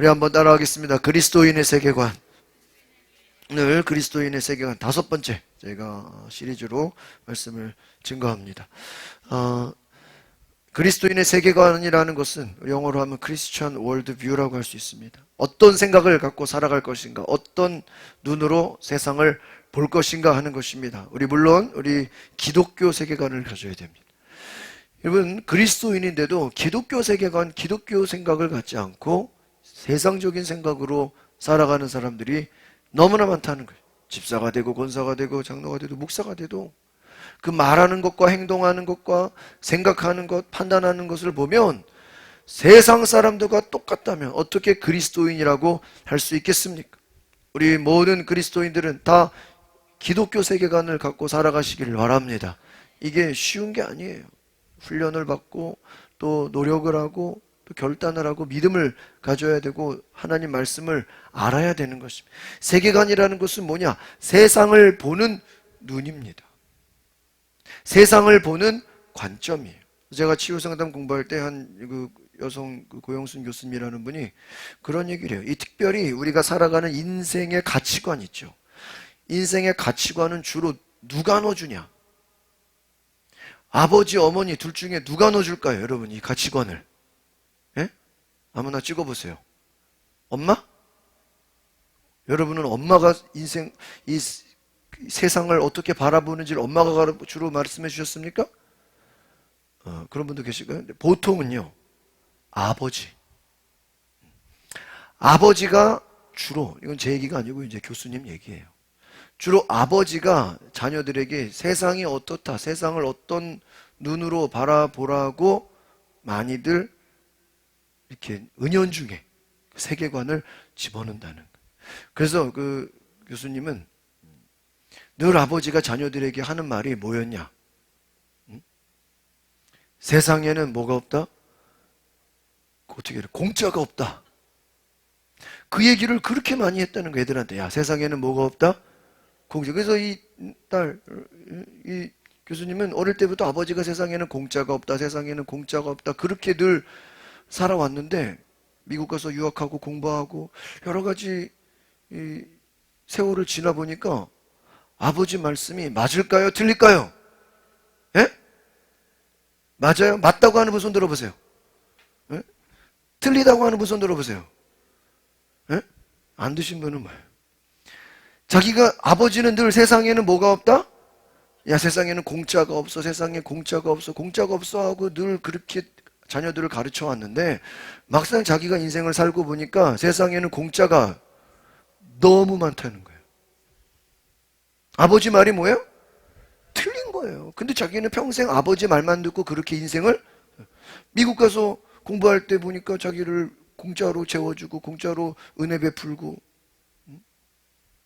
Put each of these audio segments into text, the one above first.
우리 한번 따라하겠습니다. 그리스도인의 세계관. 오늘 그리스도인의 세계관 5번째 저희가 시리즈로 말씀을 증거합니다. 그리스도인의 세계관이라는 것은 영어로 하면 크리스천 월드뷰라고 할 수 있습니다. 어떤 생각을 갖고 살아갈 것인가, 어떤 눈으로 세상을 볼 것인가 하는 것입니다. 물론 우리 기독교 세계관을 가져야 됩니다. 여러분, 그리스도인인데도 기독교 세계관, 기독교 생각을 갖지 않고 세상적인 생각으로 살아가는 사람들이 너무나 많다는 거예요. 집사가 되고 권사가 되고 장로가 되고 목사가 돼도 그 말하는 것과 행동하는 것과 생각하는 것, 판단하는 것을 보면 세상 사람들과 똑같다면 어떻게 그리스도인이라고 할 수 있겠습니까? 우리 모든 그리스도인들은 다 기독교 세계관을 갖고 살아가시기를 바랍니다. 이게 쉬운 게 아니에요. 훈련을 받고 또 노력을 하고 또 결단을 하고 믿음을 가져야 되고 하나님 말씀을 알아야 되는 것입니다. 세계관이라는 것은 뭐냐? 세상을 보는 눈입니다. 세상을 보는 관점이에요. 제가 치유상담 공부할 때 한 여성 고영순 교수님이라는 분이 그런 얘기를 해요. 이 특별히 우리가 살아가는 인생의 가치관 있죠. 인생의 가치관은 주로 누가 넣어주냐? 아버지, 어머니 둘 중에 누가 넣어줄까요? 여러분, 이 가치관을. 예? 아무나 찍어보세요. 엄마? 여러분은 엄마가 이 세상을 어떻게 바라보는지를 엄마가 주로 말씀해 주셨습니까? 그런 분도 계실까요? 보통은요, 아버지가 주로, 이건 제 얘기가 아니고 이제 교수님 얘기예요. 주로 아버지가 자녀들에게 세상이 어떻다, 세상을 어떤 눈으로 바라보라고 많이들 이렇게 은연중에 세계관을 집어넣는다는 거예요. 그래서 그 교수님은 늘 아버지가 자녀들에게 하는 말이 뭐였냐? 세상에는 뭐가 없다? 어떻게 해요? 공짜가 없다. 그 얘기를 그렇게 많이 했다는 거 애들한테. 야, 세상에는 뭐가 없다? 공짜. 그래서 이 교수님은 어릴 때부터 아버지가 세상에는 공짜가 없다, 세상에는 공짜가 없다, 그렇게 늘 살아왔는데 미국 가서 유학하고 공부하고 여러 가지 이 세월을 지나 보니까 아버지 말씀이 맞을까요? 틀릴까요? 예? 맞아요? 맞다고 하는 분 손 들어보세요. 예? 틀리다고 하는 분 손 들어보세요. 예? 안 드신 분은 뭐예요? 자기가 아버지는 늘 세상에는 뭐가 없다? 야, 세상에는 공짜가 없어, 세상에 공짜가 없어, 공짜가 없어 하고 늘 그렇게 자녀들을 가르쳐 왔는데 막상 자기가 인생을 살고 보니까 세상에는 공짜가 너무 많다는 거예요. 아버지 말이 뭐예요? 틀린 거예요. 근데 자기는 평생 아버지 말만 듣고 그렇게 인생을, 미국 가서 공부할 때 보니까 자기를 공짜로 재워주고 공짜로 은혜 베풀고.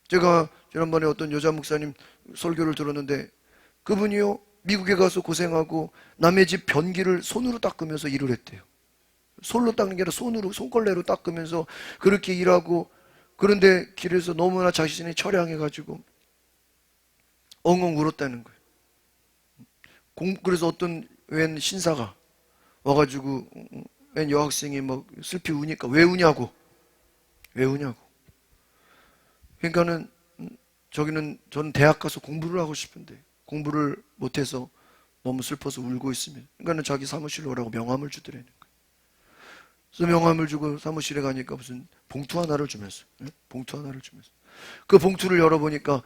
제가 지난번에 어떤 여자 목사님 설교를 들었는데 그분이요, 미국에 가서 고생하고 남의 집 변기를 손으로 닦으면서 일을 했대요. 솔로 닦는 게 아니라 손걸레로 닦으면서 그렇게 일하고, 그런데 길에서 너무나 자신이 처량해가지고 엉엉 울었다는 거예요. 그래서 어떤 웬 신사가 와가지고 웬 여학생이 막 슬피 우니까 왜 우냐고. 그러니까는 저는 대학 가서 공부를 하고 싶은데 공부를 못해서 너무 슬퍼서 울고 있으면, 그러니까는 자기 사무실로 오라고 명함을 주더라는 거예요. 그래서 명함을 주고 사무실에 가니까 무슨 봉투 하나를 주면서, 그 봉투를 열어보니까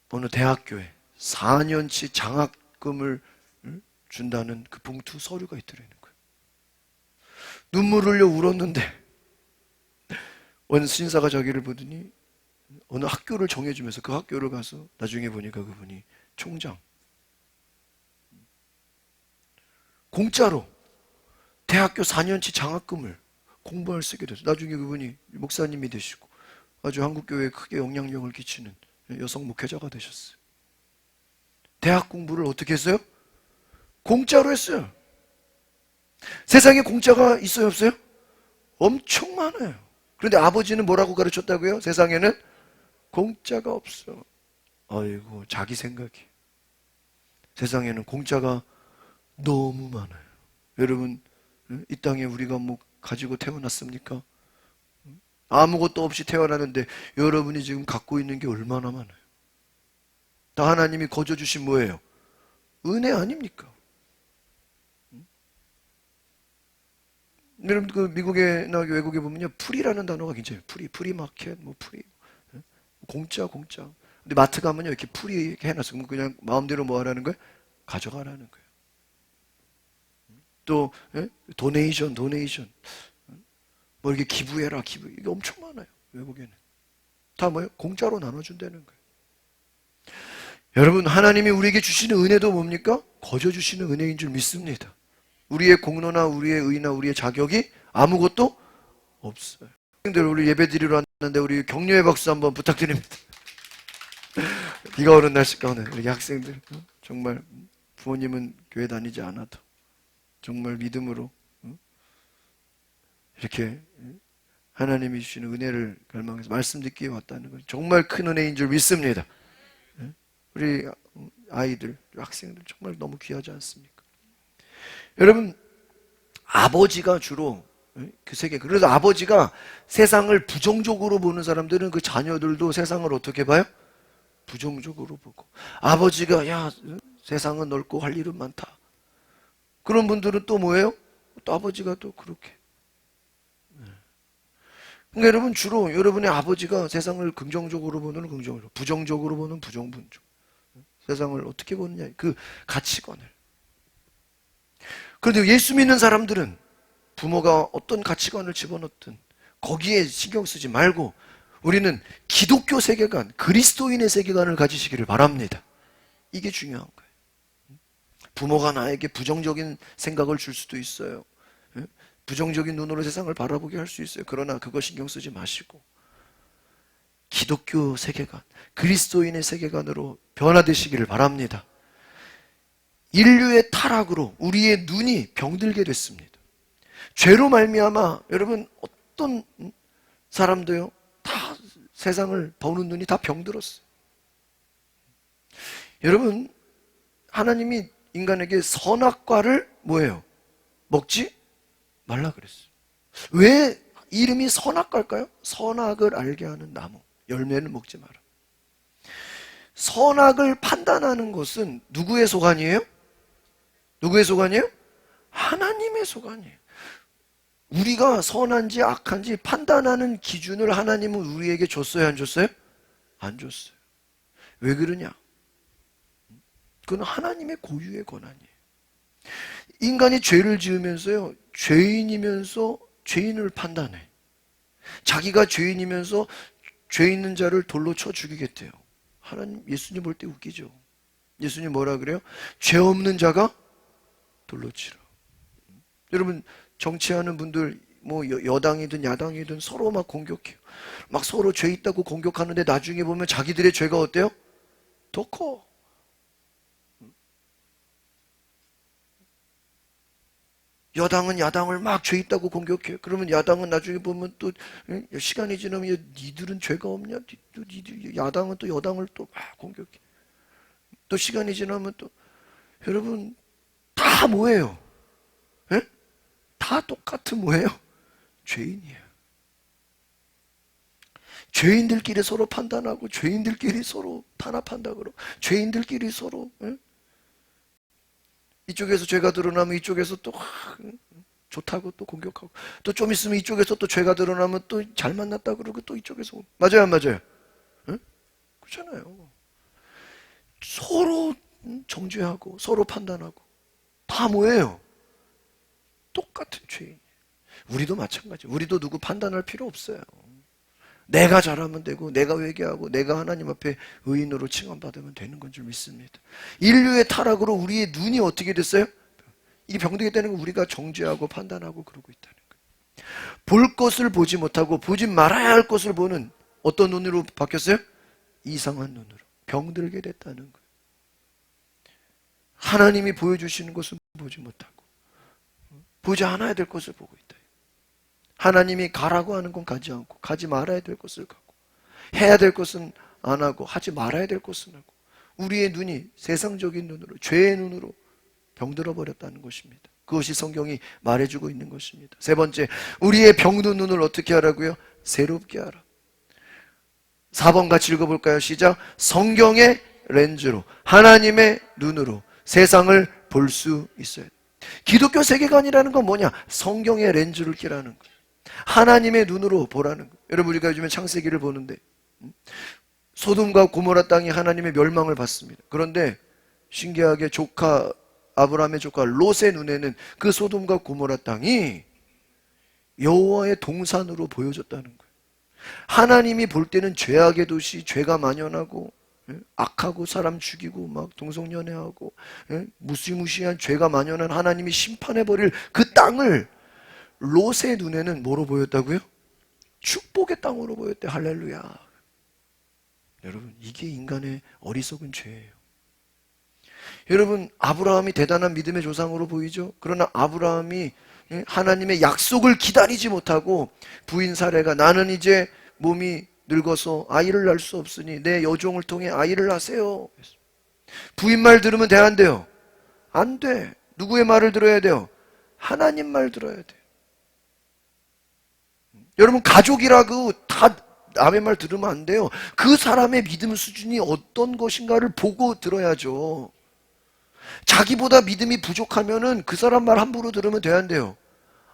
어느 대학교에 4년치 장학금을 준다는 그 봉투 서류가 있더라는 거예요. 눈물을 흘려 울었는데 원 신사가 자기를 보더니 어느 학교를 정해주면서 그 학교를 가서 나중에 보니까 그분이 총장. 공짜로 대학교 4년치 장학금을 공부할 수 있게 됐어요. 나중에 그분이 목사님이 되시고 아주 한국교회에 크게 영향력을 끼치는 여성 목회자가 되셨어요. 대학 공부를 어떻게 했어요? 공짜로 했어요. 세상에 공짜가 있어요, 없어요? 엄청 많아요. 그런데 아버지는 뭐라고 가르쳤다고요? 세상에는 공짜가 없어. 아이고, 자기 생각이. 세상에는 공짜가 너무 많아요. 여러분, 이 땅에 우리가 뭐 가지고 태어났습니까? 아무것도 없이 태어나는데 여러분이 지금 갖고 있는 게 얼마나 많아요. 다 하나님이 거저 주신 뭐예요? 은혜 아닙니까? 여러분 그 미국에나 외국에 보면요, 프리라는 단어가 굉장히 프리마켓, 뭐 프리, 공짜. 근데 마트 가면요, 이렇게 프리 이렇게 해놨어. 그럼 그냥 마음대로 뭐 하라는 거예요? 가져가라는 거예요. 또 도네이션, 뭐 이렇게 기부해라, 기부. 이게 엄청 많아요. 외국에는 다 뭐예요? 공짜로 나눠준다는 거예요. 여러분, 하나님이 우리에게 주시는 은혜도 뭡니까? 거저 주시는 은혜인 줄 믿습니다. 우리의 공로나 우리의 의나 우리의 자격이 아무것도 없어요. 우리 예배 드리러 왔는데 우리 격려의 박수 한번 부탁드립니다. 비가 오는 날씨 가운데 우리 학생들 정말 부모님은 교회 다니지 않아도 정말 믿음으로 이렇게 하나님이 주시는 은혜를 갈망해서 말씀 듣기에 왔다는 건 정말 큰 은혜인 줄 믿습니다. 우리 아이들, 학생들 정말 너무 귀하지 않습니까? 여러분, 아버지가 주로 그 세계, 그래서 아버지가 세상을 부정적으로 보는 사람들은 그 자녀들도 세상을 어떻게 봐요? 부정적으로 보고. 아버지가 야, 세상은 넓고 할 일은 많다. 그런 분들은 또 뭐예요? 또 아버지가 또 그렇게. 그러니까 여러분, 주로 여러분의 아버지가 세상을 긍정적으로 보는 긍정적으로, 부정적으로 보는 부정분적. 세상을 어떻게 보느냐, 그 가치관을. 그런데 예수 믿는 사람들은 부모가 어떤 가치관을 집어넣든 거기에 신경 쓰지 말고 우리는 기독교 세계관, 그리스도인의 세계관을 가지시기를 바랍니다. 이게 중요한 거예요. 부모가 나에게 부정적인 생각을 줄 수도 있어요. 부정적인 눈으로 세상을 바라보게 할 수 있어요. 그러나 그거 신경 쓰지 마시고 기독교 세계관, 그리스도인의 세계관으로 변화되시기를 바랍니다. 인류의 타락으로 우리의 눈이 병들게 됐습니다. 죄로 말미암아 여러분 어떤 사람도요 다 세상을 보는 눈이 다 병들었어요. 여러분, 하나님이 인간에게 선악과를 뭐예요? 먹지 말라 그랬어요. 왜 이름이 선악과일까요? 선악을 알게 하는 나무, 열매는 먹지 마라. 선악을 판단하는 것은 누구의 소관이에요? 누구의 소관이에요? 하나님의 소관이에요. 우리가 선한지 악한지 판단하는 기준을 하나님은 우리에게 줬어요, 안 줬어요? 안 줬어요. 왜 그러냐? 그건 하나님의 고유의 권한이에요. 인간이 죄를 지으면서요, 죄인이면서 죄인을 판단해. 자기가 죄인이면서 죄 있는 자를 돌로 쳐 죽이겠대요. 하나님, 예수님 볼 때 웃기죠. 예수님 뭐라 그래요? 죄 없는 자가 돌로 치라. 여러분, 정치하는 분들 뭐 여당이든 야당이든 서로 막 공격해요. 막 서로 죄 있다고 공격하는데 나중에 보면 자기들의 죄가 어때요? 더 커. 여당은 야당을 막 죄 있다고 공격해요. 그러면 야당은 나중에 보면 또 시간이 지나면 니들은 죄가 없냐? 야당은 또 여당을 또 막 공격해. 또 시간이 지나면 또 여러분 다 뭐예요? 에? 다 똑같은 뭐예요? 죄인이에요. 죄인들끼리 서로 판단하고 죄인들끼리 서로 탄압한다 그러고 죄인들끼리 서로 이쪽에서 죄가 드러나면 이쪽에서 또 좋다고 또 공격하고 또 좀 있으면 이쪽에서 또 죄가 드러나면 또 잘 만났다 그러고 또 이쪽에서 맞아요 안 맞아요? 응? 그렇잖아요. 서로 정죄하고 서로 판단하고 다 뭐예요? 똑같은 죄인. 우리도 마찬가지. 우리도 누구 판단할 필요 없어요. 내가 잘하면 되고 내가 회개하고 내가 하나님 앞에 의인으로 칭함받으면 되는 건 줄 믿습니다. 인류의 타락으로 우리의 눈이 어떻게 됐어요? 이게 병들게 되는 건 우리가 정죄하고 판단하고 그러고 있다는 거예요. 볼 것을 보지 못하고 보지 말아야 할 것을 보는 어떤 눈으로 바뀌었어요? 이상한 눈으로 병들게 됐다는 거예요. 하나님이 보여주시는 것은 보지 못하고 보지 않아야 될 것을 보고 있다. 하나님이 가라고 하는 건 가지 않고 가지 말아야 될 것을 가고 해야 될 것은 안 하고 하지 말아야 될 것은 하고 우리의 눈이 세상적인 눈으로 죄의 눈으로 병들어 버렸다는 것입니다. 그것이 성경이 말해주고 있는 것입니다. 세 번째, 우리의 병든 눈을 어떻게 하라고요? 새롭게 하라. 4번 같이 읽어볼까요? 시작. 성경의 렌즈로, 하나님의 눈으로 세상을 볼 수 있어야 돼. 기독교 세계관이라는 건 뭐냐? 성경의 렌즈를 끼라는 거예요. 하나님의 눈으로 보라는 거예요. 여러분, 우리가 요즘에 창세기를 보는데 소돔과 고모라 땅이 하나님의 멸망을 받습니다. 그런데 신기하게 아브라함의 조카 롯의 눈에는 그 소돔과 고모라 땅이 여호와의 동산으로 보여졌다는 거예요. 하나님이 볼 때는 죄악의 도시, 죄가 만연하고 악하고 사람 죽이고 막 동성연애하고 무시무시한 죄가 만연한 하나님이 심판해버릴 그 땅을 롯의 눈에는 뭐로 보였다고요? 축복의 땅으로 보였대. 할렐루야. 여러분, 이게 인간의 어리석은 죄예요. 여러분, 아브라함이 대단한 믿음의 조상으로 보이죠? 그러나 아브라함이 하나님의 약속을 기다리지 못하고 부인 사례가 나는 이제 몸이 늙어서 아이를 낳을 수 없으니 내 여종을 통해 아이를 낳으세요. 부인 말 들으면 돼, 안 돼요? 안 돼. 누구의 말을 들어야 돼요? 하나님 말 들어야 돼. 여러분, 가족이라고 다 남의 말 들으면 안 돼요. 그 사람의 믿음 수준이 어떤 것인가를 보고 들어야죠. 자기보다 믿음이 부족하면은 그 사람 말 함부로 들으면 돼, 안 돼요?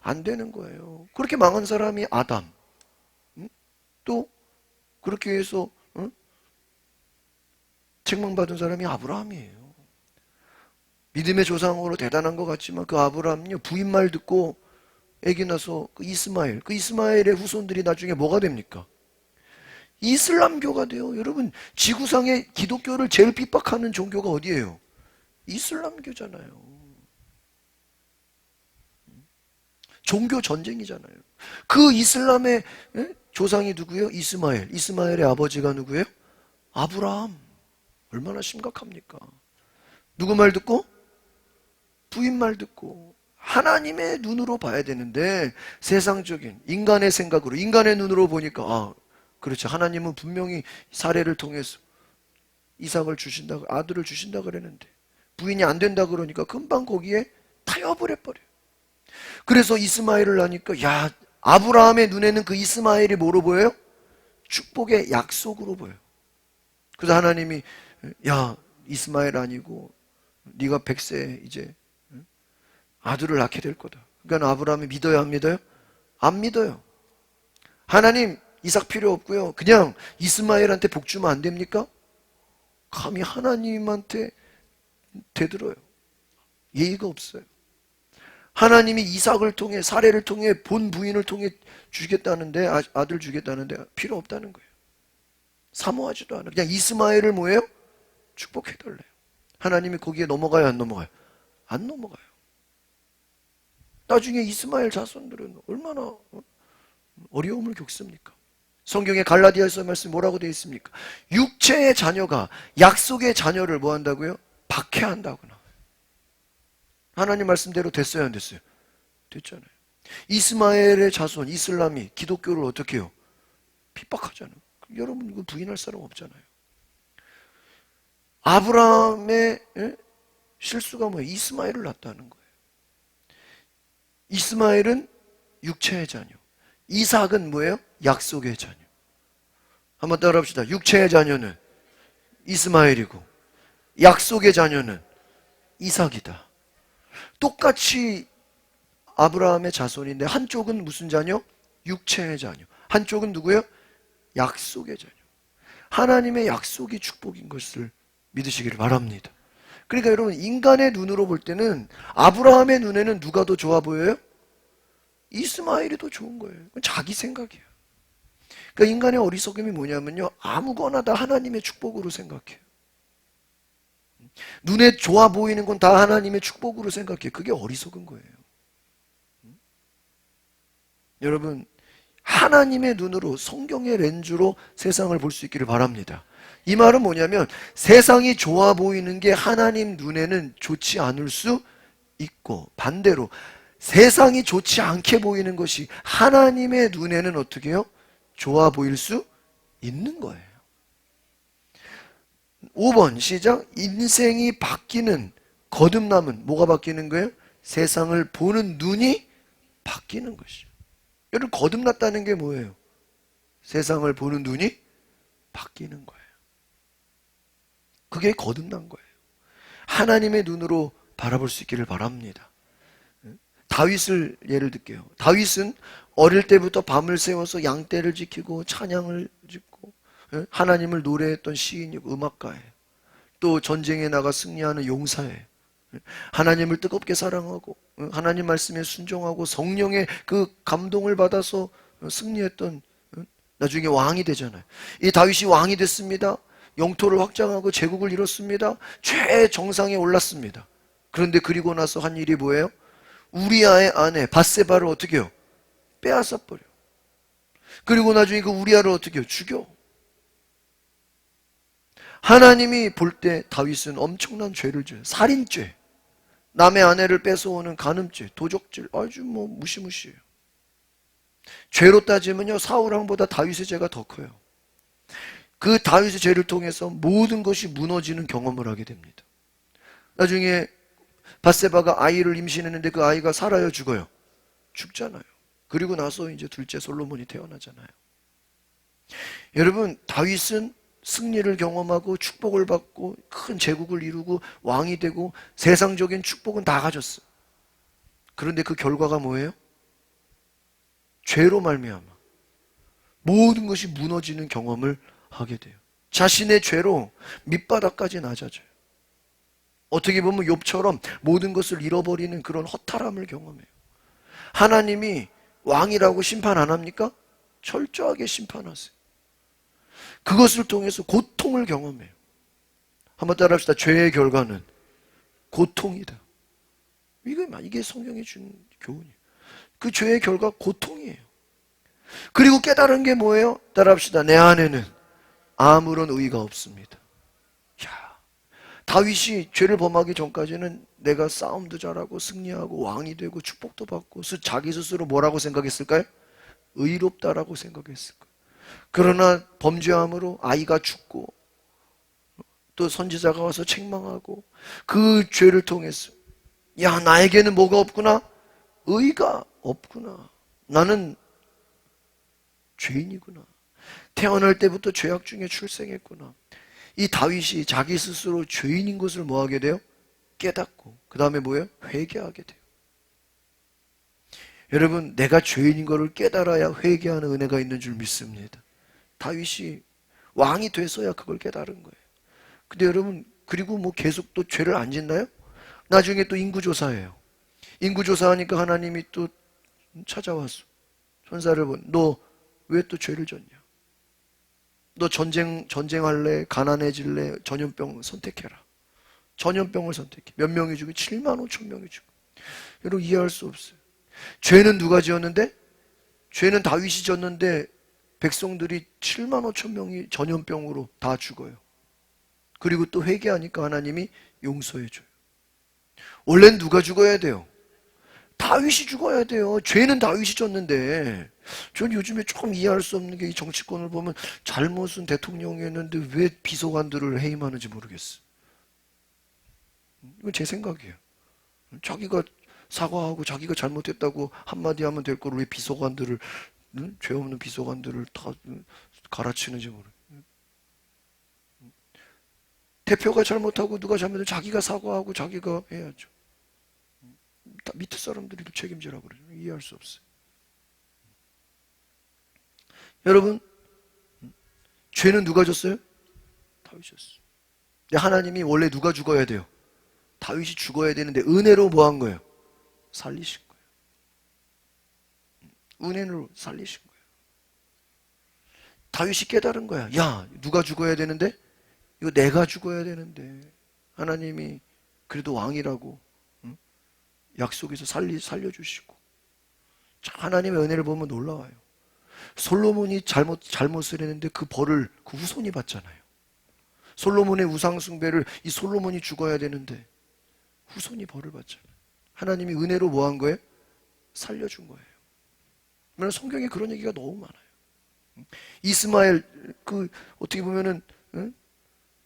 안 되는 거예요. 그렇게 망한 사람이 아담. 또 그렇게 해서 책망받은 사람이 아브라함이에요. 믿음의 조상으로 대단한 것 같지만 그 아브라함요, 부인 말 듣고 애기 나서 그 이스마엘의 후손들이 나중에 뭐가 됩니까? 이슬람교가 돼요. 여러분, 지구상에 기독교를 제일 핍박하는 종교가 어디예요? 이슬람교잖아요. 종교 전쟁이잖아요. 그 이슬람의 조상이 누구예요? 이스마엘의 아버지가 누구예요? 아브라함. 얼마나 심각합니까? 누구 말 듣고? 부인 말 듣고. 하나님의 눈으로 봐야 되는데 세상적인 인간의 생각으로, 인간의 눈으로 보니까 그렇지, 하나님은 분명히 사례를 통해서 이삭을 주신다, 아들을 주신다 그랬는데 부인이 안 된다 그러니까 금방 거기에 타협을 해버려요. 그래서 이스마엘을 낳으니까 아브라함의 눈에는 그 이스마엘이 뭐로 보여요? 축복의 약속으로 보여요. 그래서 하나님이 이스마엘 아니고 네가 100세에 이제 아들을 낳게 될 거다. 그러니까 아브라함이 믿어요, 안 믿어요? 안 믿어요. 하나님, 이삭 필요 없고요, 그냥 이스마엘한테 복 주면 안 됩니까? 감히 하나님한테 대들어요. 예의가 없어요. 하나님이 이삭을 통해, 사례를 통해, 본 부인을 통해 주겠다는데, 아들 주겠다는데 필요 없다는 거예요. 사모하지도 않아요. 그냥 이스마엘을 뭐예요? 축복해달래요. 하나님이 거기에 넘어가요, 안 넘어가요? 안 넘어가요. 나중에 이스마엘 자손들은 얼마나 어려움을 겪습니까? 성경의 갈라디아서 말씀 뭐라고 되어 있습니까? 육체의 자녀가 약속의 자녀를 뭐 한다고요? 박해한다고 나와요. 하나님 말씀대로 됐어요, 안 됐어요? 됐잖아요. 이스마엘의 자손, 이슬람이 기독교를 어떻게 해요? 핍박하잖아요. 여러분, 이거 부인할 사람 없잖아요. 아브라함의 실수가 뭐예요? 이스마엘을 낳았다는 거예요. 이스마엘은 육체의 자녀, 이삭은 뭐예요? 약속의 자녀. 한번 따라합시다. 육체의 자녀는 이스마엘이고 약속의 자녀는 이삭이다. 똑같이 아브라함의 자손인데 한쪽은 무슨 자녀? 육체의 자녀. 한쪽은 누구예요? 약속의 자녀. 하나님의 약속이 축복인 것을 믿으시기를 바랍니다. 그러니까 여러분, 인간의 눈으로 볼 때는 아브라함의 눈에는 누가 더 좋아 보여요? 이스마엘이 더 좋은 거예요. 그건 자기 생각이에요. 그러니까 인간의 어리석음이 뭐냐면요, 아무거나 다 하나님의 축복으로 생각해요. 눈에 좋아 보이는 건 다 하나님의 축복으로 생각해요. 그게 어리석은 거예요. 여러분, 하나님의 눈으로, 성경의 렌즈로 세상을 볼 수 있기를 바랍니다. 이 말은 뭐냐면 세상이 좋아 보이는 게 하나님 눈에는 좋지 않을 수 있고, 반대로 세상이 좋지 않게 보이는 것이 하나님의 눈에는 어떻게 해요? 좋아 보일 수 있는 거예요. 5번 시작. 인생이 바뀌는 거듭남은 뭐가 바뀌는 거예요? 세상을 보는 눈이 바뀌는 것이죠. 여러분, 거듭났다는 게 뭐예요? 세상을 보는 눈이 바뀌는 거예요. 그게 거듭난 거예요. 하나님의 눈으로 바라볼 수 있기를 바랍니다. 다윗을 예를 들게요. 다윗은 어릴 때부터 밤을 새워서 양떼를 지키고 찬양을 짓고 하나님을 노래했던 시인이고 음악가예요. 또 전쟁에 나가 승리하는 용사예요. 하나님을 뜨겁게 사랑하고 하나님 말씀에 순종하고 성령의 그 감동을 받아서 승리했던 나중에 왕이 되잖아요. 이 다윗이 왕이 됐습니다. 영토를 확장하고 제국을 이뤘습니다. 최정상에 올랐습니다. 그런데 그리고 나서 한 일이 뭐예요? 우리아의 아내 밧세바를 어떻게 해요? 빼앗아 버려. 그리고 나중에 그 우리아를 어떻게 해요? 죽여. 하나님이 볼 때 다윗은 엄청난 죄를 져요. 살인죄, 남의 아내를 뺏어오는 간음죄, 도적질, 아주 무시무시해요. 죄로 따지면요, 사울 왕보다 다윗의 죄가 더 커요. 그 다윗의 죄를 통해서 모든 것이 무너지는 경험을 하게 됩니다. 나중에 밧세바가 아이를 임신했는데 그 아이가 살아요, 죽어요? 죽잖아요. 그리고 나서 이제 둘째 솔로몬이 태어나잖아요. 여러분, 다윗은 승리를 경험하고 축복을 받고 큰 제국을 이루고 왕이 되고 세상적인 축복은 다 가졌어요. 그런데 그 결과가 뭐예요? 죄로 말미암아 모든 것이 무너지는 경험을 하게 돼요. 자신의 죄로 밑바닥까지 낮아져요. 어떻게 보면 욥처럼 모든 것을 잃어버리는 그런 허탈함을 경험해요. 하나님이 왕이라고 심판 안 합니까? 철저하게 심판하세요. 그것을 통해서 고통을 경험해요. 한번 따라합시다. 죄의 결과는 고통이다. 이게 성경이 준 교훈이에요. 그 죄의 결과 고통이에요. 그리고 깨달은 게 뭐예요? 따라합시다. 내 안에는 아무런 의가 없습니다. 야, 다윗이 죄를 범하기 전까지는 내가 싸움도 잘하고 승리하고 왕이 되고 축복도 받고 자기 스스로 뭐라고 생각했을까요? 의롭다라고 생각했을 거예요. 그러나 범죄함으로 아이가 죽고 또 선지자가 와서 책망하고 그 죄를 통해서 야, 나에게는 뭐가 없구나? 의가 없구나. 나는 죄인이구나. 태어날 때부터 죄악 중에 출생했구나. 이 다윗이 자기 스스로 죄인인 것을 뭐 하게 돼요? 깨닫고 그 다음에 뭐예요? 회개하게 돼요. 여러분, 내가 죄인인 것을 깨달아야 회개하는 은혜가 있는 줄 믿습니다. 다윗이 왕이 돼서야 그걸 깨달은 거예요. 근데 여러분, 그리고 계속 또 죄를 안 짓나요? 나중에 또 인구조사해요. 인구조사하니까 하나님이 또 찾아와서 천사를 너 왜 또 죄를 졌냐? 너 전쟁할래? 가난해질래? 전염병 선택해라. 전염병을 선택해. 몇 명이 죽고 7만 5천 명이 죽고. 여러분, 이해할 수 없어요. 죄는 누가 지었는데? 죄는 다윗이 졌는데 백성들이 7만 5천 명이 전염병으로 다 죽어요. 그리고 또 회개하니까 하나님이 용서해줘요. 원래는 누가 죽어야 돼요? 다윗이 죽어야 돼요. 죄는 다윗이 졌는데. 전 요즘에 조금 이해할 수 없는 게 이 정치권을 보면 잘못은 대통령이 했는데 왜 비서관들을 해임하는지 모르겠어. 이건 제 생각이에요. 자기가 사과하고 자기가 잘못했다고 한마디 하면 될 거를 왜 비서관들을, 죄 없는 비서관들을 다 갈아치는지 모르겠어요. 대표가 잘못하고 누가 잘못하면 자기가 사과하고 자기가 해야죠. 다 밑에 사람들이 책임지라고 그러죠. 이해할 수 없어요. 여러분, 죄는 누가 졌어요? 다윗이 졌어요. 근데 하나님이 원래 누가 죽어야 돼요? 다윗이 죽어야 되는데 은혜로 뭐 한 거예요? 살리신 거예요. 은혜로 살리신 거예요. 다윗이 깨달은 거야. 야, 누가 죽어야 되는데? 이거 내가 죽어야 되는데 하나님이 그래도 왕이라고 약속에서 살려주시고. 하나님의 은혜를 보면 놀라워요. 솔로몬이 잘못을 했는데 그 벌을 그 후손이 받잖아요. 솔로몬의 우상 숭배를 이 솔로몬이 죽어야 되는데 후손이 벌을 받잖아요. 하나님이 은혜로 뭐 한 거예요? 살려준 거예요. 왜냐하면 성경에 그런 얘기가 너무 많아요. 이스마엘, 어떻게 보면은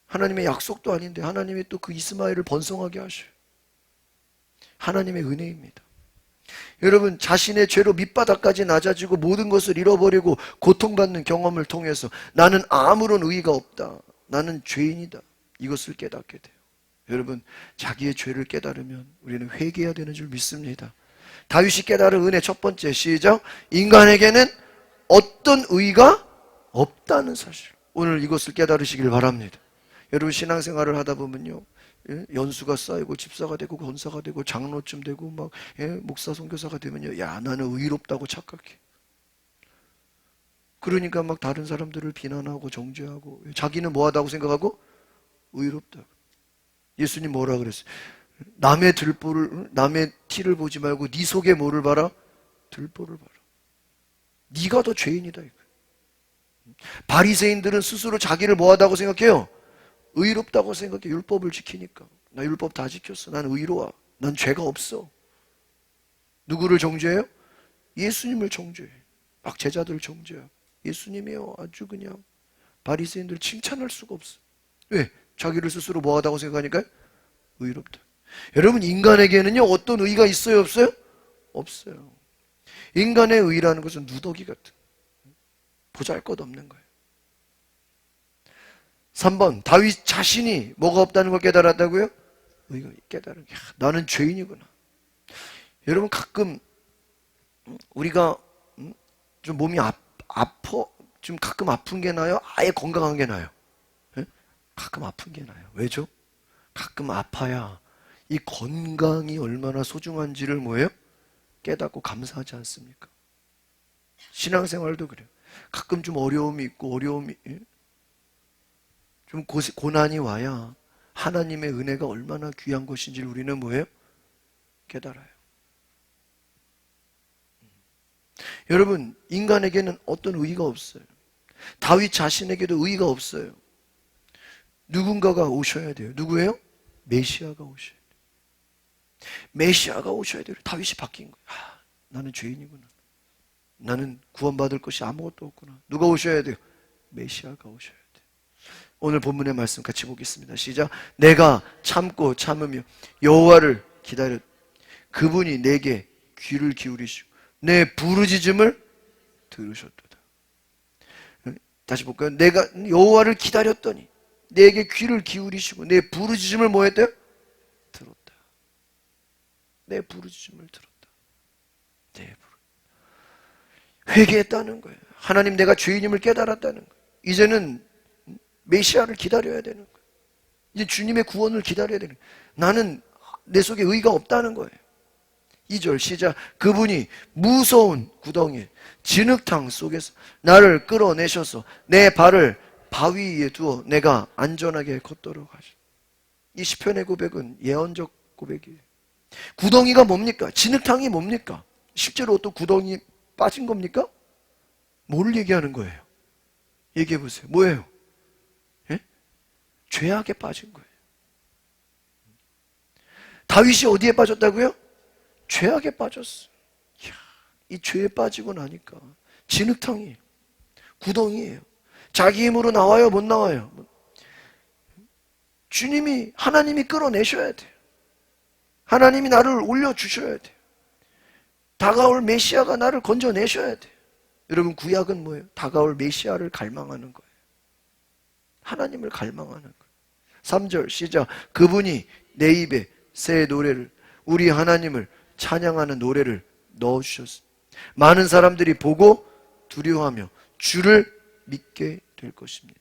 하나님의 약속도 아닌데 하나님이 또 그 이스마엘을 번성하게 하셔요. 하나님의 은혜입니다. 여러분, 자신의 죄로 밑바닥까지 낮아지고 모든 것을 잃어버리고 고통받는 경험을 통해서 나는 아무런 의의가 없다, 나는 죄인이다, 이것을 깨닫게 돼요. 여러분, 자기의 죄를 깨달으면 우리는 회개해야 되는 줄 믿습니다. 다윗이 깨달은 은혜 첫 번째, 시작. 인간에게는 어떤 의의가 없다는 사실. 오늘 이것을 깨달으시길 바랍니다. 여러분, 신앙생활을 하다 보면요, 연수가 쌓이고 집사가 되고 권사가 되고 장로쯤 되고 막 목사 선교사가 되면요, 야, 나는 의롭다고 착각해. 그러니까 막 다른 사람들을 비난하고 정죄하고, 자기는 뭐하다고 생각하고 의롭다고. 예수님 뭐라 그랬어요? 남의 들보를, 남의 티를 보지 말고 네 속에 뭐를 봐라? 들보를 봐라. 네가 더 죄인이다 이거. 바리새인들은 스스로 자기를 뭐하다고 생각해요? 의롭다고 생각해. 율법을 지키니까. 나 율법 다 지켰어. 난 의로워. 난 죄가 없어. 누구를 정죄해요? 예수님을 정죄해. 막 제자들 정죄해요. 예수님이요, 아주 그냥 바리새인들 칭찬할 수가 없어. 왜? 자기를 스스로 뭐하다고 생각하니까 의롭다. 여러분, 인간에게는요, 어떤 의가 있어요, 없어요? 없어요. 인간의 의라는 것은 누더기 같은, 보잘것없는 거예요. 3번, 다윗 자신이 뭐가 없다는 걸 깨달았다고요? 의가 깨달은 게, 나는 죄인이구나. 여러분, 가끔 우리가 좀 몸이 아파, 좀 가끔 아픈 게 나아요? 아예 건강한 게 나아요? 가끔 아픈 게 나아요. 왜죠? 가끔 아파야 이 건강이 얼마나 소중한지를 뭐예요? 깨닫고 감사하지 않습니까? 신앙생활도 그래요. 가끔 좀 어려움이 있고 좀 고난이 와야 하나님의 은혜가 얼마나 귀한 것인지를 우리는 뭐예요? 깨달아요. 여러분, 인간에게는 어떤 의의가 없어요. 다윗 자신에게도 의의가 없어요. 누군가가 오셔야 돼요. 누구예요? 메시아가 오셔야 돼요. 메시아가 오셔야 돼요. 다윗이 바뀐 거예요. 나는 죄인이구나. 나는 구원받을 것이 아무것도 없구나. 누가 오셔야 돼요? 메시아가 오셔야 돼요. 오늘 본문의 말씀 같이 보겠습니다. 시작. 내가 참고 참으며 여호와를 기다렸. 그분이 내게 귀를 기울이시고 내 부르짖음을 들으셨도다. 다시 볼까요? 내가 여호와를 기다렸더니 내게 귀를 기울이시고 내 부르짖음을 뭐 했대요? 들었다. 내 부르짖음을 들었다. 회개했다는 거예요. 하나님, 내가 죄인임을 깨달았다는 거예요. 이제는 메시아를 기다려야 되는 거예요. 이제 주님의 구원을 기다려야 되는 거예요. 나는 내 속에 의가 없다는 거예요. 2절 시작. 그분이 무서운 구덩이 진흙탕 속에서 나를 끌어내셔서 내 발을 바위 위에 두어 내가 안전하게 걷도록 하셨다. 이 시편의 고백은 예언적 고백이에요. 구덩이가 뭡니까? 진흙탕이 뭡니까? 실제로 또 구덩이 빠진 겁니까? 뭘 얘기하는 거예요? 얘기해 보세요. 뭐예요? 예? 죄악에 빠진 거예요. 다윗이 어디에 빠졌다고요? 죄악에 빠졌어. 이 죄에 빠지고 나니까 진흙탕이 구덩이에요. 자기 힘으로 나와요? 못 나와요? 주님이, 하나님이 끌어내셔야 돼요. 하나님이 나를 올려주셔야 돼요. 다가올 메시아가 나를 건져내셔야 돼요. 여러분, 구약은 뭐예요? 다가올 메시아를 갈망하는 거예요. 하나님을 갈망하는 거예요. 3절 시작. 그분이 내 입에 새 노래를, 우리 하나님을 찬양하는 노래를 넣어주셨습니다. 많은 사람들이 보고 두려워하며 주를 믿게 될 것입니다.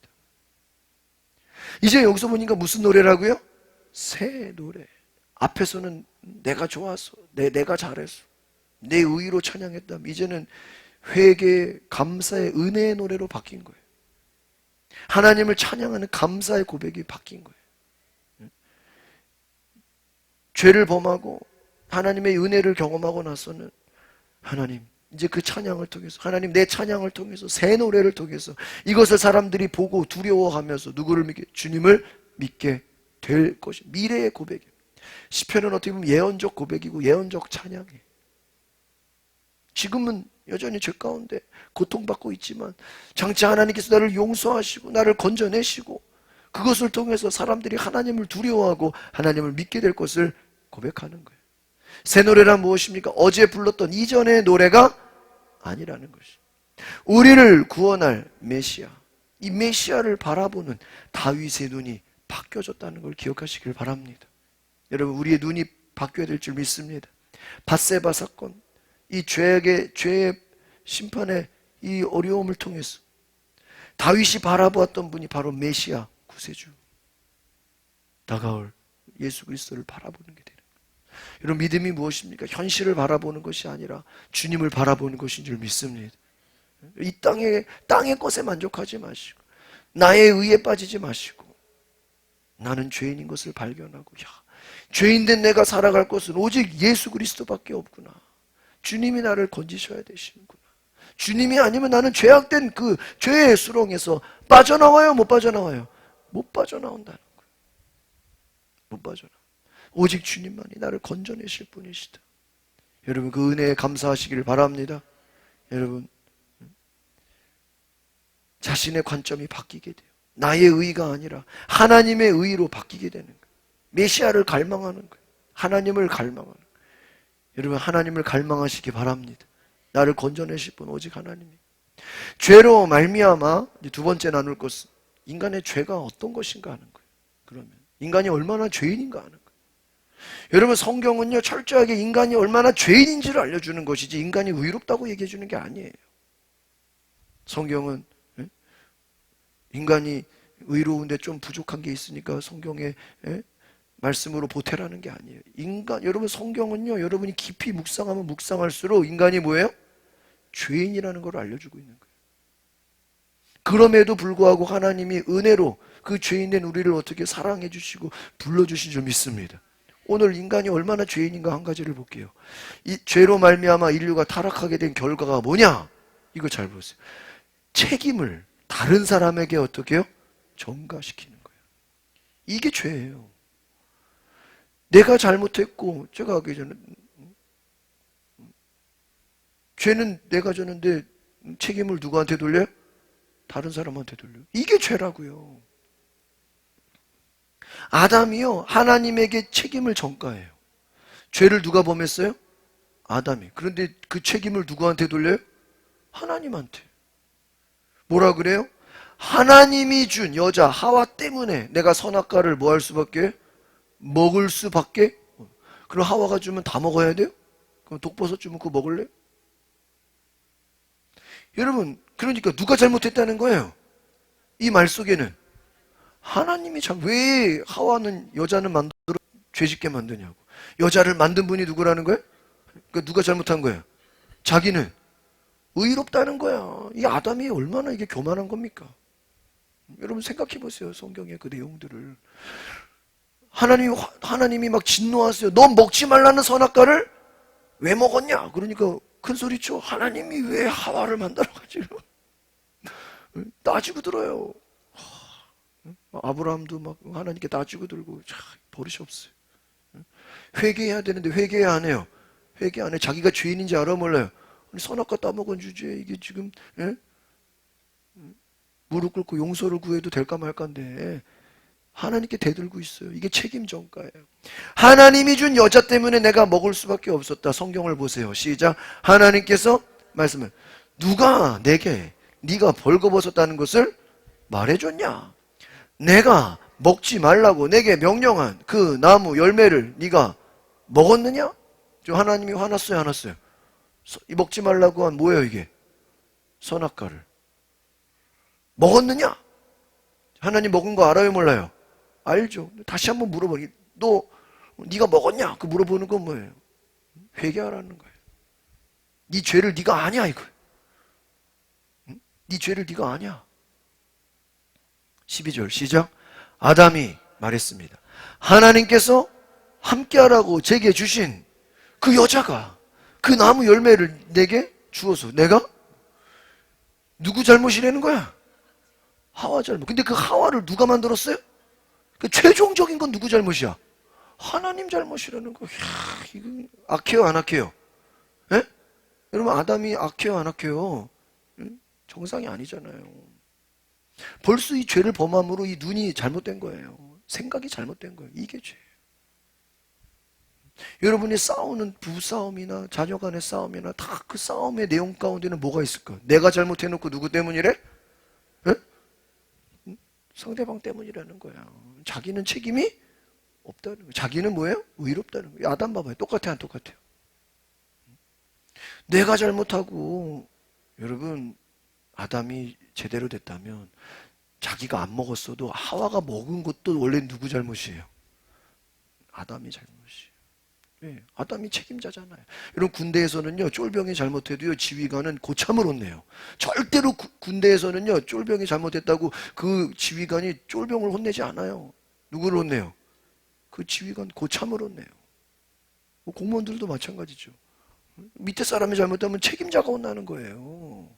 이제 여기서 보니까 무슨 노래라고요? 새 노래. 앞에서는 내가 좋아서, 내가 잘해서, 내 의의로 찬양했다면 이제는 회개, 감사의 은혜의 노래로 바뀐 거예요. 하나님을 찬양하는 감사의 고백이 바뀐 거예요. 죄를 범하고 하나님의 은혜를 경험하고 나서는 하나님, 이제 그 찬양을 통해서, 하나님, 내 찬양을 통해서, 새 노래를 통해서 이것을 사람들이 보고 두려워하면서 누구를 믿게? 주님을 믿게 될 것이 미래의 고백이에요. 시편은 어떻게 보면 예언적 고백이고 예언적 찬양이에요. 지금은 여전히 죄 가운데 고통받고 있지만 장차 하나님께서 나를 용서하시고 나를 건져내시고 그것을 통해서 사람들이 하나님을 두려워하고 하나님을 믿게 될 것을 고백하는 거예요. 새 노래란 무엇입니까? 어제 불렀던 이전의 노래가 아니라는 것이. 우리를 구원할 메시아, 이 메시아를 바라보는 다윗의 눈이 바뀌어졌다는 걸 기억하시길 바랍니다. 여러분, 우리의 눈이 바뀌어야 될 줄 믿습니다. 밧세바 사건, 이 죄의 심판의 이 어려움을 통해서 다윗이 바라보았던 분이 바로 메시아 구세주, 다가올 예수 그리스도를 바라보는 게 되는 거예요. 여러분, 믿음이 무엇입니까? 현실을 바라보는 것이 아니라 주님을 바라보는 것인 줄 믿습니다. 이 땅의 것에 만족하지 마시고, 나의 의에 빠지지 마시고, 나는 죄인인 것을 발견하고, 죄인된 내가 살아갈 것은 오직 예수 그리스도밖에 없구나. 주님이 나를 건지셔야 되시는구나. 주님이 아니면 나는 죄악된 그 죄의 수렁에서 빠져나와요, 못 빠져나와요? 못 빠져나온다는 거예요. 못 빠져나와. 오직 주님만이 나를 건져내실 분이시다. 여러분, 그 은혜에 감사하시기를 바랍니다. 여러분, 자신의 관점이 바뀌게 돼요. 나의 의가 아니라 하나님의 의로 바뀌게 되는 거예요. 메시아를 갈망하는 거예요. 하나님을 갈망하는 거예요. 여러분, 하나님을 갈망하시기 바랍니다. 나를 건져내실 분 오직 하나님이에요. 죄로 말미암아 두 번째 나눌 것은 인간의 죄가 어떤 것인가 하는 거예요. 그러면 인간이 얼마나 죄인인가 하는 거예요. 여러분, 성경은요 철저하게 인간이 얼마나 죄인인지를 알려주는 것이지 인간이 의롭다고 얘기해 주는 게 아니에요. 성경은 인간이 의로운데 좀 부족한 게 있으니까 성경에 말씀으로 보태라는 게 아니에요. 여러분, 성경은요, 여러분이 깊이 묵상하면 묵상할수록 인간이 뭐예요? 죄인이라는 걸 알려주고 있는 거예요. 그럼에도 불구하고 하나님이 은혜로 그 죄인된 우리를 어떻게 사랑해 주시고 불러주신 줄 믿습니다. 오늘 인간이 얼마나 죄인인가 한 가지를 볼게요. 이 죄로 말미암아 인류가 타락하게 된 결과가 뭐냐? 이거 잘 보세요. 책임을 다른 사람에게 어떻게 해요? 전가시키는 거예요. 이게 죄예요. 내가 잘못했고 제가 하기 전에 죄는 내가 졌는데 책임을 누구한테 돌려요? 다른 사람한테 돌려요. 이게 죄라고요. 아담이요 하나님에게 책임을 전가해요. 죄를 누가 범했어요? 아담이. 그런데 그 책임을 누구한테 돌려요? 하나님한테. 뭐라 그래요? 하나님이 준 여자 하와 때문에 내가 선악과를 뭐 할 수밖에? 먹을 수밖에? 그럼 하와가 주면 다 먹어야 돼요? 그럼 독버섯 주면 그거 먹을래요? 여러분, 그러니까 누가 잘못했다는 거예요? 이 말 속에는 하나님이 왜 하와는 여자는 만들어 죄짓게 만드냐고. 여자를 만든 분이 누구라는 거예요? 그러니까 누가 잘못한 거예요? 자기는 의롭다는 거야. 이 아담이 얼마나 이게 교만한 겁니까? 여러분 생각해 보세요. 성경의 그 내용들을. 하나님이 막 진노하세요. 너 먹지 말라는 선악과를 왜 먹었냐? 그러니까 큰 소리쳐. 하나님이 왜 하와를 만들어가지고 따지고 들어요. 아브라함도 막 하나님께 따지고 들고 버릇이 없어요. 회개해야 되는데 회개 안 해요. 회개 안 해. 자기가 죄인인지 알아 몰라요. 선악과 따먹은 주제에 이게 지금 무릎 꿇고 용서를 구해도 될까 말까인데 하나님께 대들고 있어요. 이게 책임 전가예요. 하나님이 준 여자 때문에 내가 먹을 수밖에 없었다. 성경을 보세요. 시작. 하나님께서 말씀을 누가 내게 네가 벌거벗었다는 것을 말해줬냐? 내가 먹지 말라고 내게 명령한 그 나무 열매를 네가 먹었느냐? 저 하나님이 화났어요, 안 왔어요? 먹지 말라고 한 뭐예요 이게? 선악과를 먹었느냐? 하나님 먹은 거 알아요, 몰라요? 알죠. 다시 한번 물어보니 네가 먹었냐? 그 물어보는 건 뭐예요? 회개하라는 거예요. 네 죄를 네가 아냐 이거. 네 죄를 네가 아냐. 12절 시작. 아담이 말했습니다. 하나님께서 함께하라고 제게 주신 그 여자가 그 나무 열매를 내게 주어서 내가 누구 잘못이라는 거야? 하와 잘못. 근데 그 하와를 누가 만들었어요? 그 최종적인 건 누구 잘못이야? 하나님 잘못이라는 거. 이야, 이거 악해요, 안 악해요? 예? 여러분, 아담이 악해요, 안 악해요? 정상이 아니잖아요. 벌써 이 죄를 범함으로 이 눈이 잘못된 거예요. 생각이 잘못된 거예요. 이게 죄예요. 여러분이 싸우는 부부싸움이나 자녀 간의 싸움이나 다 그 싸움의 내용 가운데는 뭐가 있을까? 내가 잘못해놓고 누구 때문이래? 에? 상대방 때문이라는 거야. 자기는 책임이 없다는 거야. 자기는 뭐예요? 의롭다는 거야. 아담 봐봐요. 똑같아, 안 똑같아요? 내가 잘못하고, 여러분, 아담이 제대로 됐다면 자기가 안 먹었어도 하와가 먹은 것도 원래 누구 잘못이에요? 아담이 잘못이에요. 네, 아담이 책임자잖아요. 여러분, 군대에서는요, 쫄병이 잘못해도요, 지휘관은 고참을 혼내요. 절대로 군대에서는요, 쫄병이 잘못했다고 그 지휘관이 쫄병을 혼내지 않아요. 누구를 혼내요? 그 지휘관 고참을 혼내요. 뭐 공무원들도 마찬가지죠. 밑에 사람이 잘못하면 책임자가 혼나는 거예요.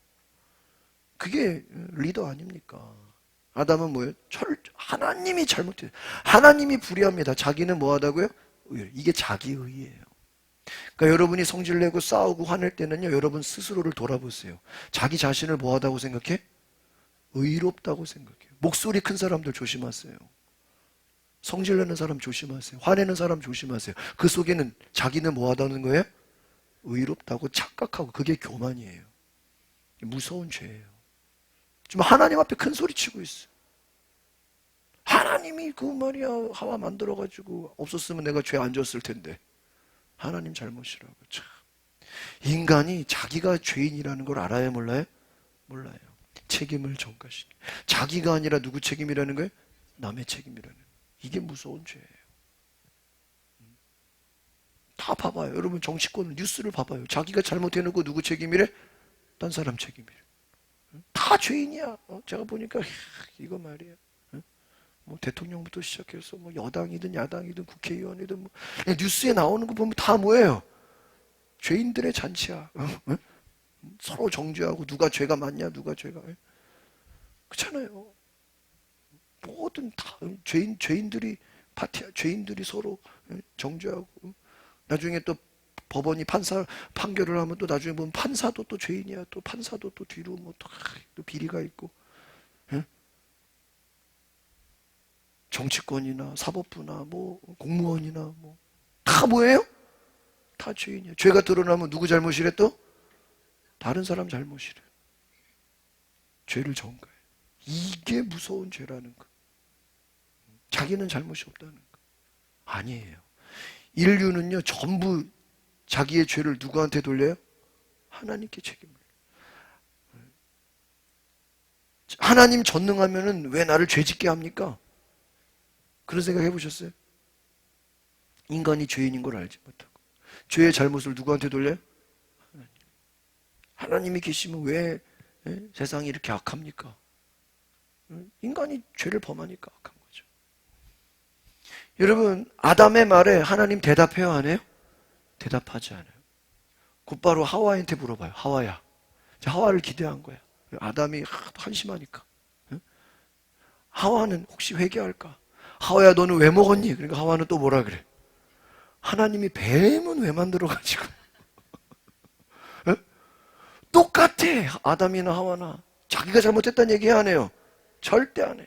그게 리더 아닙니까? 아담은 뭐예요? 하나님이 잘못해요. 하나님이 불의합니다. 자기는 뭐 하다고요? 이게 자기의예요. 그러니까 여러분이 성질 내고 싸우고 화낼 때는요, 여러분 스스로를 돌아보세요. 자기 자신을 뭐 하다고 생각해? 의롭다고 생각해요. 목소리 큰 사람들 조심하세요. 성질 내는 사람 조심하세요. 화내는 사람 조심하세요. 그 속에는 자기는 뭐 하다는 거예요? 의롭다고 착각하고, 그게 교만이에요. 무서운 죄예요. 지금 하나님 앞에 큰 소리 치고 있어요. 하나님이 그 말이야, 하와 만들어가지고 없었으면 내가 죄 안 졌을 텐데. 하나님 잘못이라고. 참. 인간이 자기가 죄인이라는 걸 알아야 몰라요? 몰라요. 책임을 전가시키. 자기가 아니라 누구 책임이라는 거예요? 남의 책임이라는 거예요. 이게 무서운 죄예요. 다 봐봐요. 여러분 정치권 뉴스를 봐봐요. 자기가 잘못해놓고 누구 책임이래? 딴 사람 책임이래. 다 죄인이야. 제가 보니까 이거 말이야. 뭐 대통령부터 시작해서 뭐 여당이든 야당이든 국회의원이든 뭐 뉴스에 나오는 거 보면 다 뭐예요? 죄인들의 잔치야. 서로 정죄하고 누가 죄가 많냐, 누가 죄가 그렇잖아요. 뭐든 다 죄인들이 파티야. 죄인들이 서로 정죄하고 나중에 또 법원이 판결을 하면 또 나중에 보면 판사도 또 죄인이야. 또 판사도 또 뒤로 뭐 또 비리가 있고. 정치권이나 사법부나 뭐 공무원이나 뭐 다 뭐예요? 다 죄인이야. 죄가 드러나면 누구 잘못이래 또? 다른 사람 잘못이래. 죄를 전가해. 이게 무서운 죄라는 거. 자기는 잘못이 없다는 거. 아니에요. 인류는요, 전부 자기의 죄를 누구한테 돌려요? 하나님께 책임을. 하나님 전능하면은 왜 나를 죄짓게 합니까? 그런 생각 해보셨어요? 인간이 죄인인 걸 알지 못하고 죄의 잘못을 누구한테 돌려요? 하나님. 하나님이 계시면 왜 세상이 이렇게 악합니까? 인간이 죄를 범하니까 악한 거죠. 여러분, 아담의 말에 하나님 대답해요, 안 해요? 대답하지 않아요. 곧바로 하와한테 물어봐요. 하와야. 하와를 기대한 거야. 아담이 한심하니까. 하와는 혹시 회개할까? 하와야, 너는 왜 먹었니? 그러니까 하와는 또 뭐라 그래? 하나님이 뱀은 왜 만들어가지고? 똑같아. 아담이나 하와나. 자기가 잘못했다는 얘기 안 해요. 절대 안 해.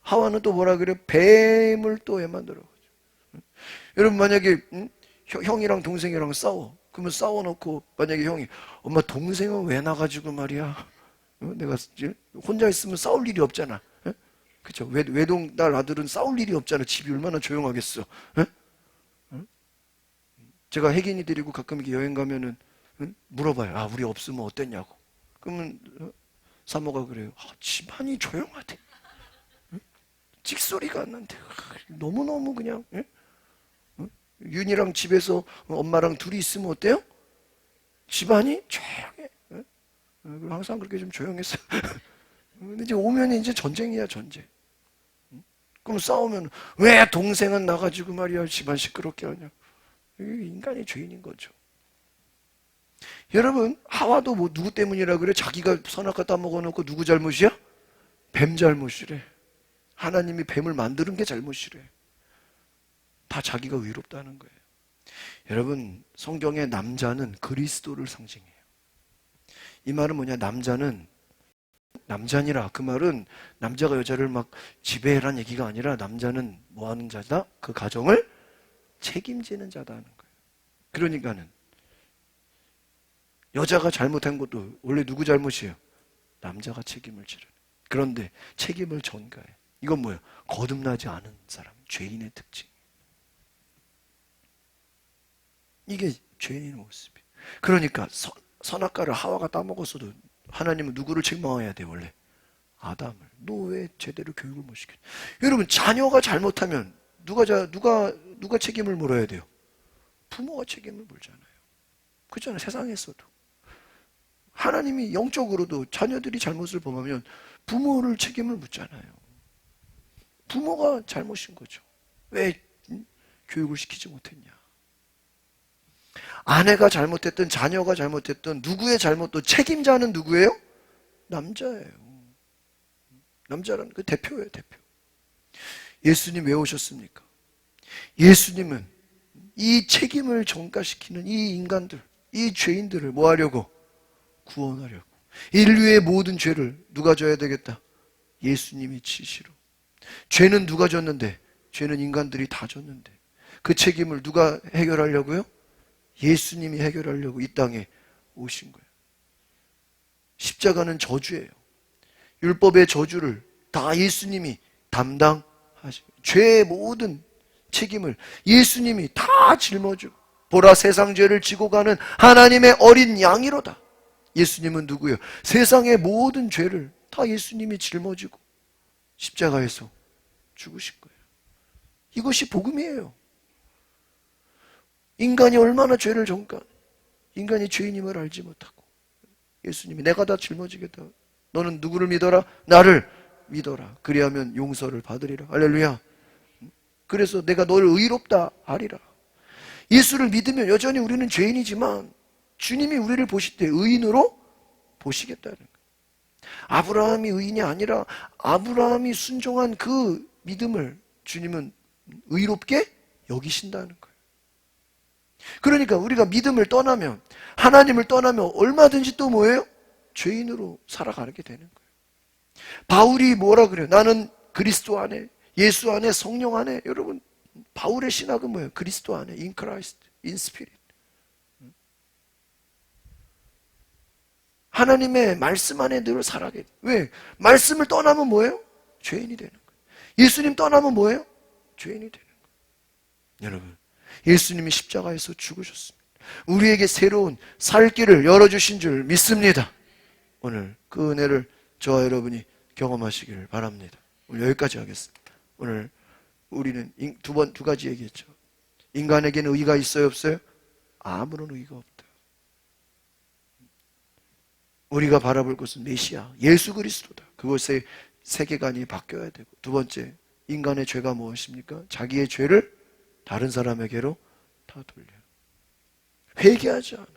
하와는 또 뭐라 그래? 뱀을 또 왜 만들어가지고? 여러분, 만약에 형이랑 동생이랑 싸워. 그러면 싸워놓고 만약에 형이 엄마 동생은 왜 나가지고 말이야? 내가 혼자 있으면 싸울 일이 없잖아. 그쵸? 외동딸 아들은 싸울 일이 없잖아. 집이 얼마나 조용하겠어. 제가 혜긴이 데리고 가끔 이렇게 여행 가면은 물어봐요. 아, 우리 없으면 어땠냐고. 그러면 사모가 그래요. 아, 집안이 조용하대. 찍소리가 안 난대. 너무너무 그냥. 윤이랑 집에서 엄마랑 둘이 있으면 어때요? 집안이 조용해. 항상 그렇게 좀 조용했어요. 근데 이제 오면 이제 전쟁이야, 전쟁. 그럼 싸우면 왜 동생은 나가지고 말이야 집안 시끄럽게 하냐. 인간이 죄인인 거죠. 여러분, 하와도 뭐 누구 때문이라 그래? 자기가 선악과 따먹어놓고 누구 잘못이야? 뱀 잘못이래. 하나님이 뱀을 만드는 게 잘못이래. 다 자기가 의롭다는 거예요. 여러분, 성경의 남자는 그리스도를 상징해요. 이 말은 뭐냐? 남자니라. 그 말은 남자가 여자를 막 지배해란 얘기가 아니라 남자는 뭐 하는 자다? 그 가정을 책임지는 자다는 거예요. 그러니까는 여자가 잘못한 것도 원래 누구 잘못이에요? 남자가 책임을 지르는. 그런데 책임을 전가해. 이건 뭐예요? 거듭나지 않은 사람, 죄인의 특징. 이게 죄인의 모습이에요. 그러니까 선악과를 하와가 따먹었어도 하나님은 누구를 책망해야 돼요? 원래 아담을. 너 왜 제대로 교육을 못 시켰냐? 여러분, 자녀가 잘못하면 누가 책임을 물어야 돼요? 부모가 책임을 물잖아요. 그렇잖아요. 세상에서도 하나님이 영적으로도 자녀들이 잘못을 범하면 부모를 책임을 묻잖아요. 부모가 잘못인 거죠. 왜 교육을 시키지 못했냐? 아내가 잘못했든 자녀가 잘못했든 누구의 잘못도 책임자는 누구예요? 남자예요. 남자라는 그 대표예요, 대표. 예수님 왜 오셨습니까? 예수님은 이 책임을 전가시키는 이 인간들, 이 죄인들을 뭐 하려고? 구원하려고. 인류의 모든 죄를 누가 져야 되겠다? 예수님이 치시러. 죄는 누가 졌는데? 죄는 인간들이 다 졌는데. 그 책임을 누가 해결하려고요? 예수님이 해결하려고 이 땅에 오신 거예요. 십자가는 저주예요. 율법의 저주를 다 예수님이 담당하시고, 죄의 모든 책임을 예수님이 다 짊어지고, 보라 세상 죄를 지고 가는 하나님의 어린 양이로다. 예수님은 누구예요? 세상의 모든 죄를 다 예수님이 짊어지고 십자가에서 죽으신 거예요. 이것이 복음이에요. 인간이 얼마나 죄를 전가, 인간이 죄인임을 알지 못하고 예수님이 내가 다 짊어지겠다. 너는 누구를 믿어라? 나를 믿어라. 그리하면 용서를 받으리라. 할렐루야. 그래서 내가 너를 의롭다 하리라. 예수를 믿으면 여전히 우리는 죄인이지만 주님이 우리를 보실 때 의인으로 보시겠다는 거예요. 아브라함이 의인이 아니라 아브라함이 순종한 그 믿음을 주님은 의롭게 여기신다는 거예요. 그러니까 우리가 믿음을 떠나면, 하나님을 떠나면 얼마든지 또 뭐예요? 죄인으로 살아가게 되는 거예요. 바울이 뭐라 그래요? 나는 그리스도 안에, 예수 안에, 성령 안에. 여러분, 바울의 신학은 뭐예요? 그리스도 안에, in Christ, in Spirit. 하나님의 말씀 안에 늘 살아가게 돼요. 왜? 말씀을 떠나면 뭐예요? 죄인이 되는 거예요. 예수님 떠나면 뭐예요? 죄인이 되는 거예요. 여러분, 예수님이 십자가에서 죽으셨습니다. 우리에게 새로운 살 길을 열어주신 줄 믿습니다. 오늘 그 은혜를 저와 여러분이 경험하시기를 바랍니다. 오늘 여기까지 하겠습니다. 오늘 우리는 두 가지 얘기했죠. 인간에게는 의가 있어요, 없어요? 아무런 의가 없다. 우리가 바라볼 것은 메시아, 예수 그리스도다. 그것의 세계관이 바뀌어야 되고, 두 번째, 인간의 죄가 무엇입니까? 자기의 죄를 다른 사람에게로 다 돌려요. 회개하지 않아.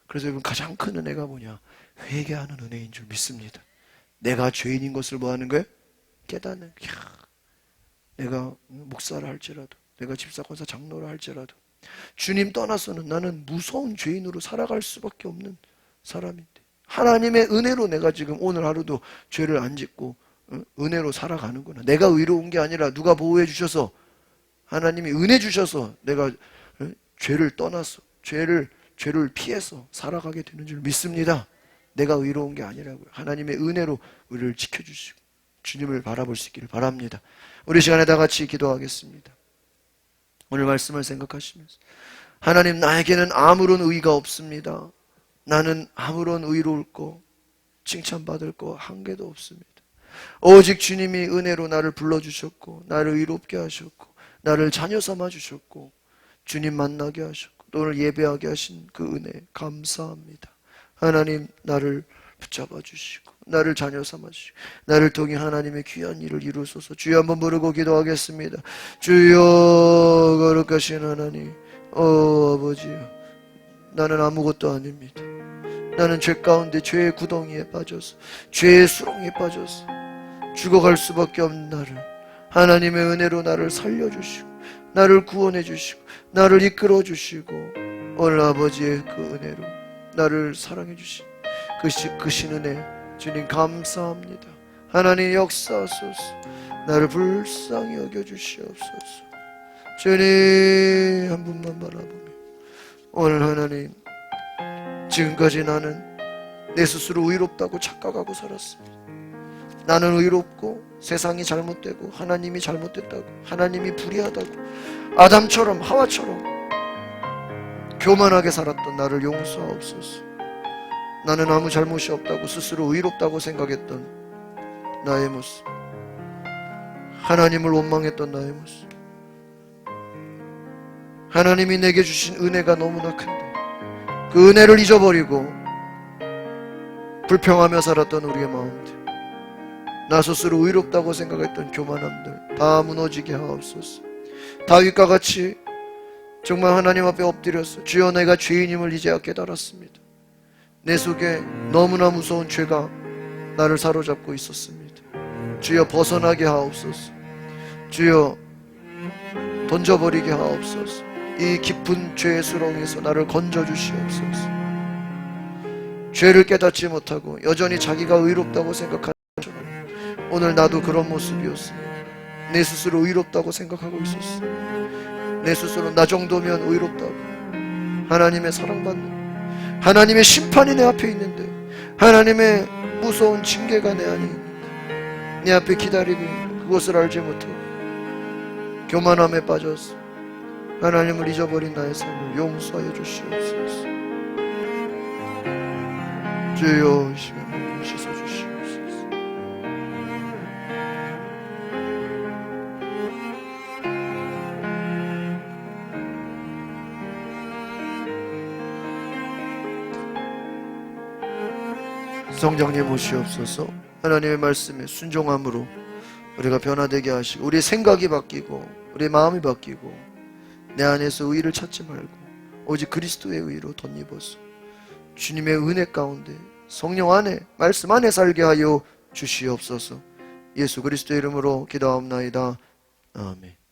그래서 여러분, 가장 큰 은혜가 뭐냐? 회개하는 은혜인 줄 믿습니다. 내가 죄인인 것을 뭐 하는 거예요? 깨닫는. 내가 목사를 할지라도, 내가 집사권사 장로를 할지라도 주님 떠나서는 나는 무서운 죄인으로 살아갈 수밖에 없는 사람인데, 하나님의 은혜로 내가 지금 오늘 하루도 죄를 안 짓고 은혜로 살아가는구나. 내가 의로운 게 아니라 누가 보호해 주셔서, 하나님이 은혜 주셔서 내가 죄를 떠나서 죄를 피해서 살아가게 되는 줄 믿습니다. 내가 의로운 게 아니라고요. 하나님의 은혜로 우리를 지켜주시고 주님을 바라볼 수 있기를 바랍니다. 우리 시간에 다 같이 기도하겠습니다. 오늘 말씀을 생각하시면서, 하나님, 나에게는 아무런 의의가 없습니다. 나는 아무런 의로울 거, 칭찬받을 거 한 개도 없습니다. 오직 주님이 은혜로 나를 불러주셨고, 나를 의롭게 하셨고, 나를 자녀 삼아 주셨고, 주님 만나게 하셨고, 또 오늘 예배하게 하신 그 은혜 감사합니다. 하나님, 나를 붙잡아 주시고 나를 자녀 삼아 주시고 나를 통해 하나님의 귀한 일을 이루소서. 주여 한번 부르고 기도하겠습니다. 주여, 거룩하신 하나님, 아버지요, 나는 아무것도 아닙니다. 나는 죄 가운데 죄의 구덩이에 빠져서, 죄의 수렁에 빠져서 죽어갈 수밖에 없는 나를 하나님의 은혜로 나를 살려주시고 나를 구원해 주시고 나를 이끌어 주시고, 오늘 아버지의 그 은혜로 나를 사랑해 주신 그 신은혜 주님 감사합니다. 하나님 역사하소서. 나를 불쌍히 여겨주시옵소서. 주님 한 분만 바라보며 오늘 하나님, 지금까지 나는 내 스스로 의롭다고 착각하고 살았습니다. 나는 의롭고 세상이 잘못되고 하나님이 잘못됐다고, 하나님이 불의하다고, 아담처럼 하와처럼 교만하게 살았던 나를 용서하옵소서. 나는 아무 잘못이 없다고 스스로 의롭다고 생각했던 나의 모습, 하나님을 원망했던 나의 모습, 하나님이 내게 주신 은혜가 너무나 큰데 그 은혜를 잊어버리고 불평하며 살았던 우리의 마음들, 나 스스로 의롭다고 생각했던 교만함들 다 무너지게 하옵소서. 다윗과 같이 정말 하나님 앞에 엎드려서 주여 내가 죄인임을 이제야 깨달았습니다. 내 속에 너무나 무서운 죄가 나를 사로잡고 있었습니다. 주여 벗어나게 하옵소서. 주여 던져버리게 하옵소서. 이 깊은 죄의 수렁에서 나를 건져주시옵소서. 죄를 깨닫지 못하고 여전히 자기가 의롭다고 생각하는 것처럼 오늘 나도 그런 모습이었습니다. 내 스스로 의롭다고 생각하고 있었어요. 내 스스로 나 정도면 의롭다고, 하나님의 사랑받는, 하나님의 심판이 내 앞에 있는데, 하나님의 무서운 징계가 내 안에 있는데, 내 앞에 기다리고 있는 그것을 알지 못하고 교만함에 빠져서 하나님을 잊어버린 나의 삶을 용서하여 주시옵소서. 주여 이 시간을 씻어주시옵소서. 성령님 오시옵소서. 하나님의 말씀에 순종함으로 우리가 변화되게 하시고 우리의 생각이 바뀌고 우리의 마음이 바뀌고 내 안에서 의를 찾지 말고 오직 그리스도의 의로 덧입어서 주님의 은혜 가운데 성령 안에 말씀 안에 살게 하여 주시옵소서. 예수 그리스도의 이름으로 기도하옵나이다. 아멘.